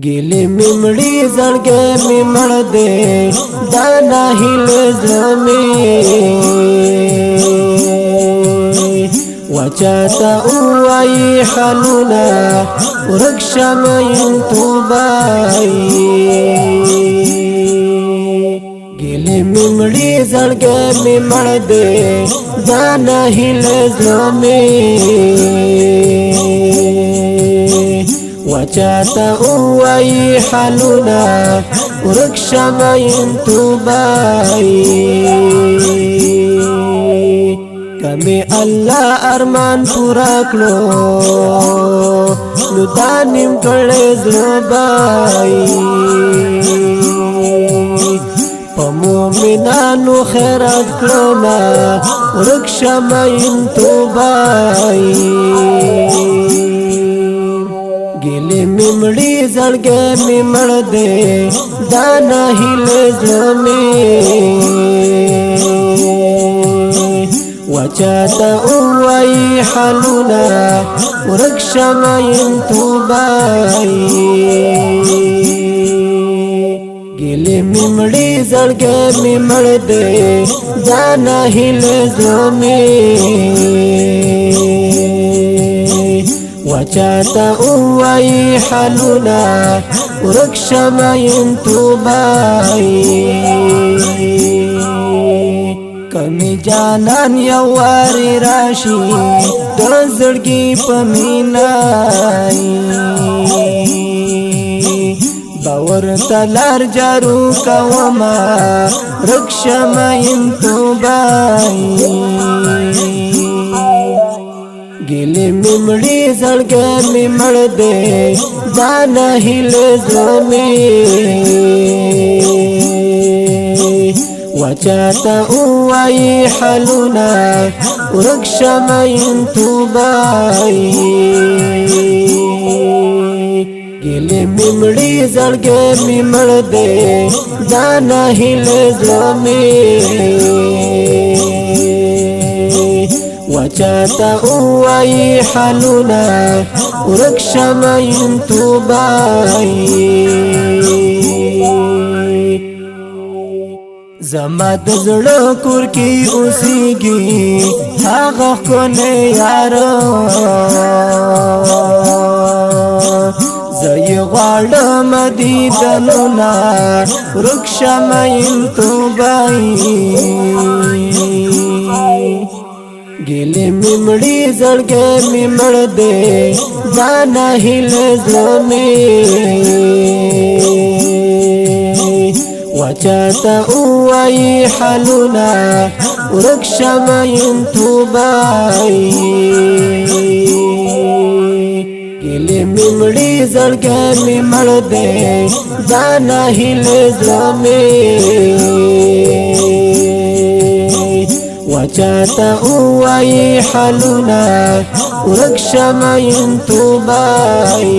गिले मिमड़ी जड़गे में मड़ दे दाना हिले जमे वचाता उवाई हालुना वृक्षम इंतुबाई गिले मिमड़ी जड़गे में मड़ दे दाना हिले जमे वचाता उवाई हालुना वृक्षम इंतुबाई कमी अल्लाह अरमान पूरा कलो नुदानिम कड़े ज़बाई पमोमिनानु खैरात कलोना वृक्षम इंतुबाई गिले मिमड़ी जड़गे में मड़ दे दाना हिले जमे वचाता उवाई हालुना वृक्षम इंतुबाई गिले मिमड़ी जड़गे में मड़ दे दाना हिले जमे वचाता उवाई हालुना वृक्षम इंतुबाई कमी जानन यवारी राशि दर्जड़गी पमीनाई बावर तलार जारू कवमा वृक्षम इंतुबाई गिले मिमड़ी जड़गे में मड़ दे दाना हिले जमे वचाता उवाई हालुना वृक्षम इंतुबाई गिले मिमड़ी जड़गे में मड़ दे दाना हिले जमे वचाता उवाई हालुना वृक्षम इंतुबाई जमा दजड़ो कुर की उसीगी हागा कोने यारो जय गाड़ मदीदनुना वृक्षम इंतुबाई गिले मिमड़ी जड़गे में मड़ दे दाना हिले जमे वचाता उवाई हालुना वृक्षम इंतुबाई गिले मिमड़ी जड़गे में मड़ दे दाना हिले जमे वचाता उवाई हालुना वृक्षम इंतुबाई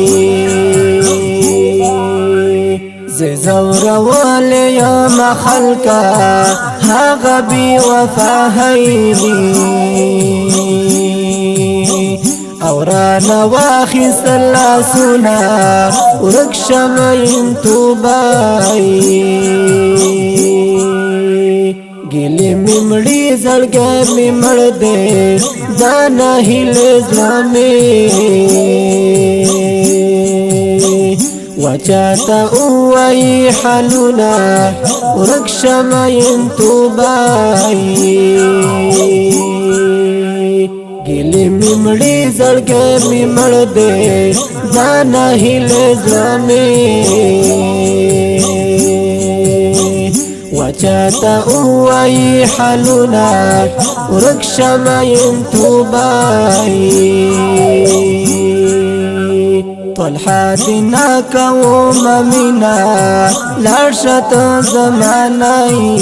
زوروالی یم خلقا هاغا بی وفاهیلی اورانا واخیست اللاسونا ورکشم انتوبائی गिले मिमड़ी जड़गे में मड़ दे दाना हिले जमे वचाता उवाई हालुना वृक्षम इंतुबाई गिले मिमड़ी जड़गे में मड़ दे दाना हिले जमे वचाता उवाई हालुना वृक्षम इंतुबाई طلحاتنا قوم منا لارشت زمانائی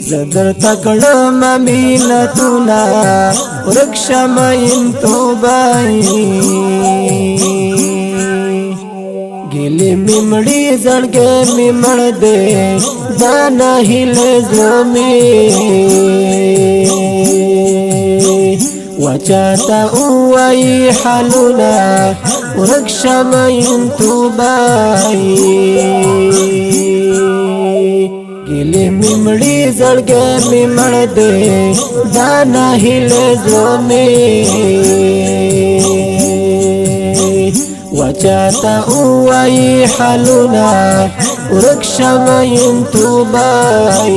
زدر تکڑم مینتنا ورکشم انتوبائی गिले मिमड़ी जड़गे में मड़ दे दाना हिले जमे وجاتا وي حالنا ورکشمین توبای گلی میمڑی زړګی می مړ دے دانا هیله زړه می وچاته اوای حالونه ورکشمین توبای